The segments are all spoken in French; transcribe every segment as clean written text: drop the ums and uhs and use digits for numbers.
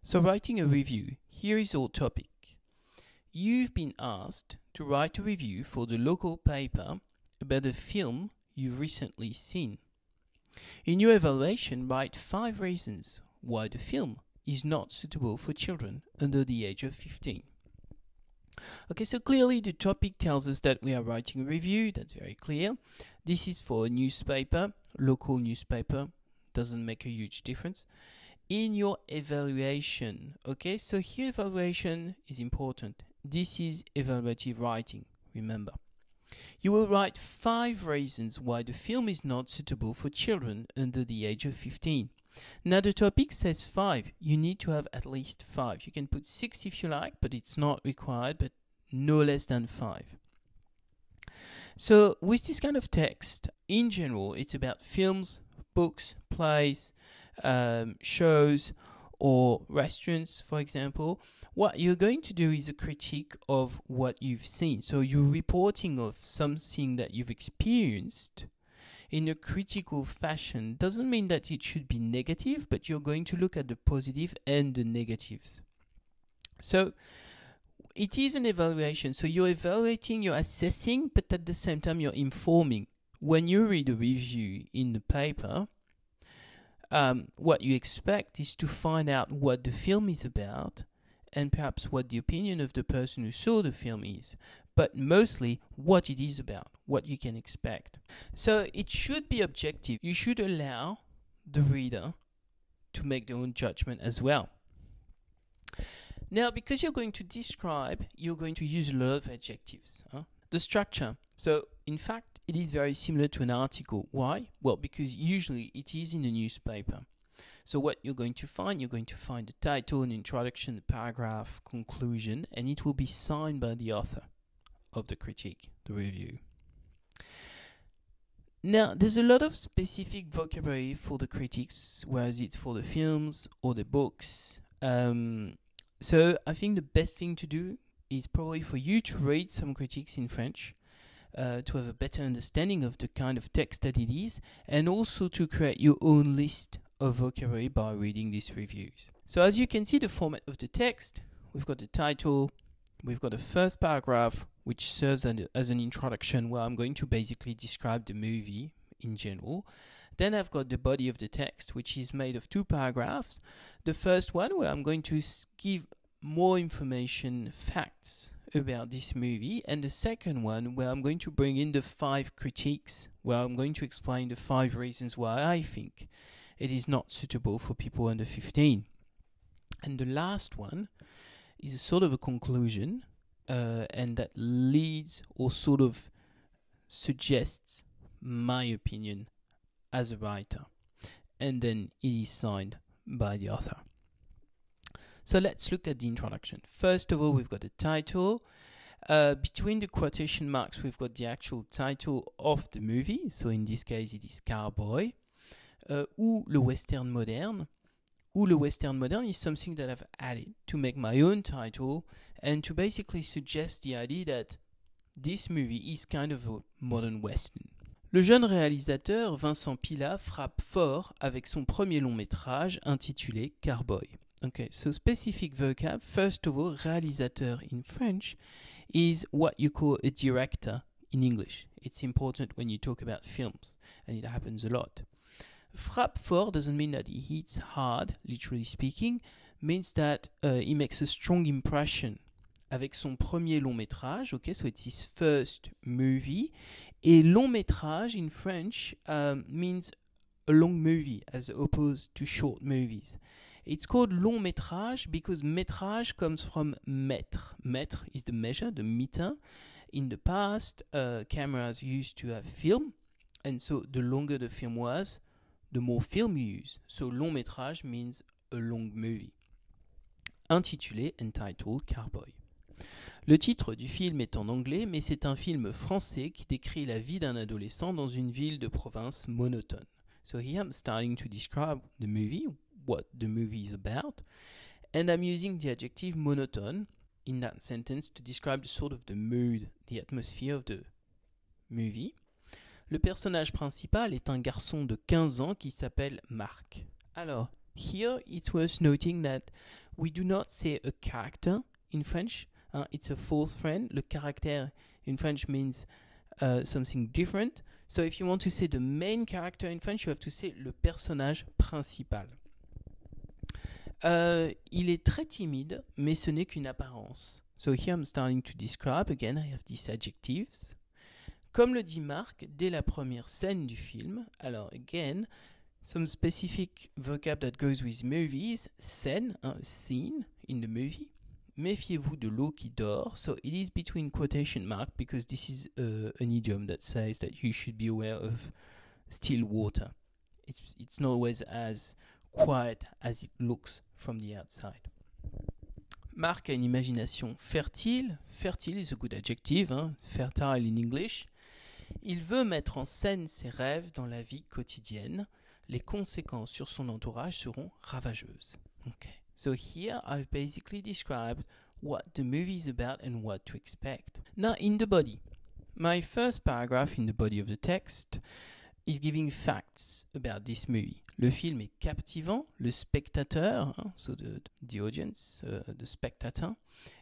So writing a review, here is our topic. You've been asked to write a review for the local paper about a film you've recently seen. In your evaluation, write 5 reasons why the film is not suitable for children under the age of 15. Okay, so clearly the topic tells us that we are writing a review, that's very clear. This is for a newspaper, local newspaper, doesn't make a huge difference. In your evaluation, okay, so here evaluation is important. This is evaluative writing, remember. You will write 5 reasons why the film is not suitable for children under the age of 15. Now the topic says 5. You need to have at least 5. You can put 6 if you like, but it's not required, but no less than 5. So with this kind of text, in general, it's about films, books, plays, shows, or restaurants, for example. What you're going to do is a critique of what you've seen. So you're reporting of something that you've experienced in a critical fashion. Doesn't mean that it should be negative, but you're going to look at the positive and the negatives. So it is an evaluation. So you're evaluating, you're assessing, but at the same time you're informing. When you read a review in the paper, what you expect is to find out what the film is about and perhaps what the opinion of the person who saw the film is, but mostly what it is about, what you can expect. So it should be objective. You should allow the reader to make their own judgment as well. Now, because you're going to describe, you're going to use a lot of adjectives. The structure. So, in fact, it is very similar to an article. Why? Well, because usually it is in the newspaper. So what you're going to find the title, an introduction, a paragraph, conclusion, and it will be signed by the author of the critique, the review. Now, there's a lot of specific vocabulary for the critiques, whereas it's for the films or the books. So I think the best thing to do is probably for you to read some critiques in French, to have a better understanding of the kind of text that it is, and also to create your own list of vocabulary by reading these reviews. So as you can see, the format of the text, we've got the title, we've got the first paragraph, which serves as an introduction where I'm going to basically describe the movie in general. Then I've got the body of the text, which is made of 2 paragraphs. The first one where I'm going to give more information, facts about this movie, and the second one where I'm going to bring in the 5 critiques, where I'm going to explain the 5 reasons why I think it is not suitable for people under 15. And the last one is a sort of a conclusion, and that leads or sort of suggests my opinion as a writer, and then it is signed by the author. So let's look at the introduction. First of all, we've got the title. Between the quotation marks, we've got the actual title of the movie. So in this case, it is Carboy. Ou le western moderne. Ou le western moderne is something that I've added to make my own title and to basically suggest the idea that this movie is kind of a modern western. Le jeune réalisateur Vincent Pila frappe fort avec son premier long métrage intitulé Carboy. Okay, so specific vocab. First of all, réalisateur in French is what you call a director in English. It's important when you talk about films, and it happens a lot. Frappe fort doesn't mean that he hits hard, literally speaking, means that he makes a strong impression avec son premier long métrage, okay, so it's his first movie. Et long métrage in French means a long movie as opposed to short movies. It's called long métrage because métrage comes from mètre. Mètre is the measure, the meter. In the past, cameras used to have film, and so the longer the film was, the more film you use. So long métrage means a long movie. Intitulé, entitled, Carboy. Le titre du film est en anglais, mais c'est un film français qui décrit la vie d'un adolescent dans une ville de province monotone. So here I'm starting to describe the movie, what the movie is about, and I'm using the adjective monotone in that sentence to describe the sort of the mood, the atmosphere of the movie. Le personnage principal est un garçon de 15 ans qui s'appelle Marc. Alors, here it's worth noting that we do not say a character in French. It's a false friend. Le caractère in French means something different. So if you want to say the main character in French, you have to say le personnage principal. Il est très timide, mais ce n'est qu'une apparence. So here I'm starting to describe, again I have these adjectives. Comme le dit Marc, dès la première scène du film, alors again, some specific vocab that goes with movies, scène, scene in the movie. Méfiez-vous de l'eau qui dort. So it is between quotation marks because this is an idiom that says that you should be aware of still water. It's not always as quiet as it looks from the outside. Marc a une imagination fertile. Fertile is a good adjective, fertile in English. Il veut mettre en scène ses rêves dans la vie quotidienne. Les conséquences sur son entourage seront ravageuses. Okay. So here I've basically described what the movie is about and what to expect. Now in the body. My first paragraph in the body of the text is giving facts about this movie. Le film est captivant, le spectateur, so the audience, the spectator,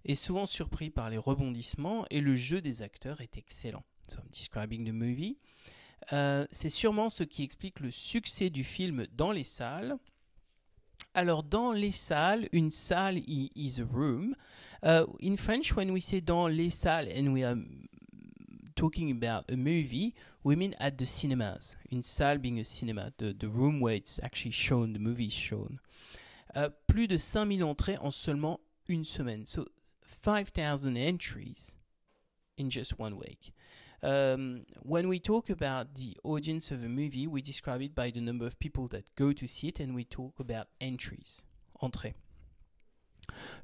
est souvent surpris par les rebondissements et le jeu des acteurs est excellent. So I'm describing the movie. C'est sûrement ce qui explique le succès du film dans les salles. Alors, dans les salles, une salle is a room. In French, when we say dans les salles and we are talking about a movie, we mean at the cinemas. Une salle being a cinema, the room where it's actually shown, the movie is shown. Plus de 5000 entrées en seulement une semaine. So, 5,000 entries in just 1 week. When we talk about the audience of a movie, we describe it by the number of people that go to see it, and we talk about entries, entrées.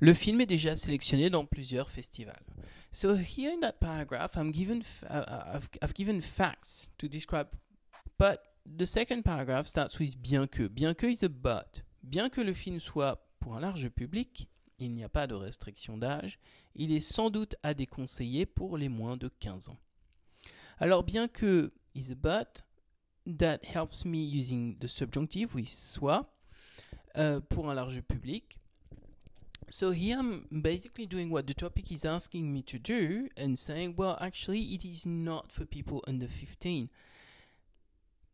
Le film est déjà sélectionné dans plusieurs festivals. So here in that paragraph, I've given facts to describe, but the second paragraph starts with bien que. Bien que is a but. Bien que le film soit pour un large public, il n'y a pas de restriction d'âge, il est sans doute à déconseiller pour les moins de 15 ans. Alors, bien que is a but, that helps me using the subjunctive, oui, soit, pour un large public. So here I'm basically doing what the topic is asking me to do and saying, well, actually, it is not for people under 15.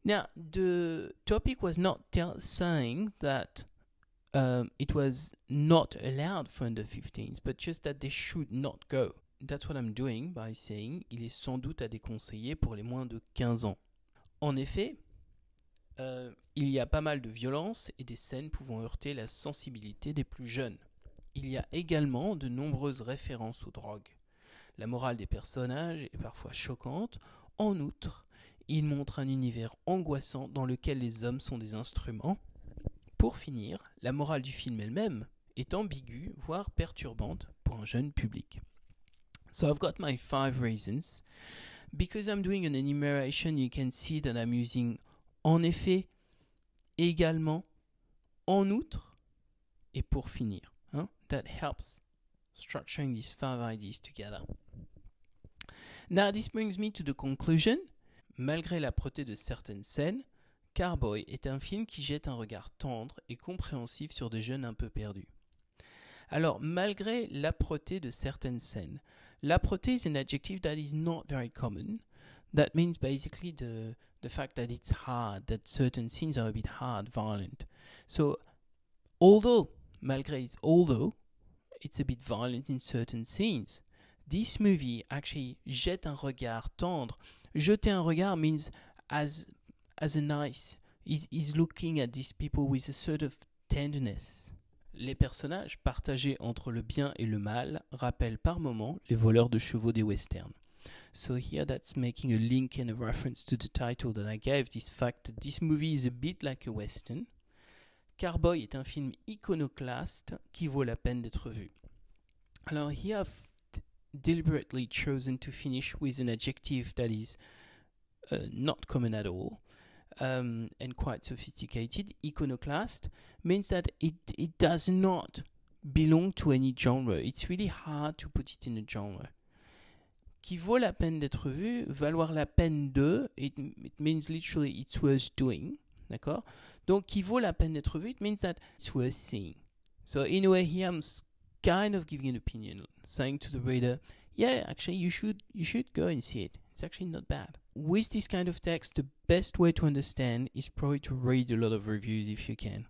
Now, the topic was not saying that it was not allowed for under 15s, but just that they should not go. That's what I'm doing by saying il est sans doute à déconseiller pour les moins de 15 ans. En effet, il y a pas mal de violence et des scènes pouvant heurter la sensibilité des plus jeunes. Il y a également de nombreuses références aux drogues. La morale des personnages est parfois choquante. En outre, il montre un univers angoissant dans lequel les hommes sont des instruments. Pour finir, la morale du film elle-même est ambiguë, voire perturbante pour un jeune public. So I've got my 5 reasons. Because I'm doing an enumeration, you can see that I'm using en effet, également, en outre, et pour finir. That helps structuring these 5 ideas together. Now this brings me to the conclusion. Malgré l'âpreté de certaines scènes, Carboy est un film qui jette un regard tendre et compréhensif sur des jeunes un peu perdus. Alors, malgré l'âpreté de certaines scènes, l'âpreté is an adjective that is not very common. That means basically the fact that it's hard, that certain scenes are a bit hard, violent. So, malgré it's a bit violent in certain scenes, this movie actually jette un regard tendre. Jeter un regard means as a nice, is looking at these people with a sort of tenderness. Les personnages partagés entre le bien et le mal rappellent par moments les voleurs de chevaux des westerns. So here that's making a link and a reference to the title that I gave, this fact that this movie is a bit like a western. Carboy est un film iconoclaste qui vaut la peine d'être vu. Alors here I've deliberately chosen to finish with an adjective that is not common at all. And quite sophisticated. Iconoclast means that it does not belong to any genre. It's really hard to put it in a genre. Qui vaut la peine d'être vu, valoir la peine de, it means literally it's worth doing, d'accord? Donc qui vaut la peine d'être vu, it means that it's worth seeing. So in a way, here I'm kind of giving an opinion, saying to the reader, yeah, actually you should go and see it. It's actually not bad. With this kind of text, the best way to understand is probably to read a lot of reviews if you can.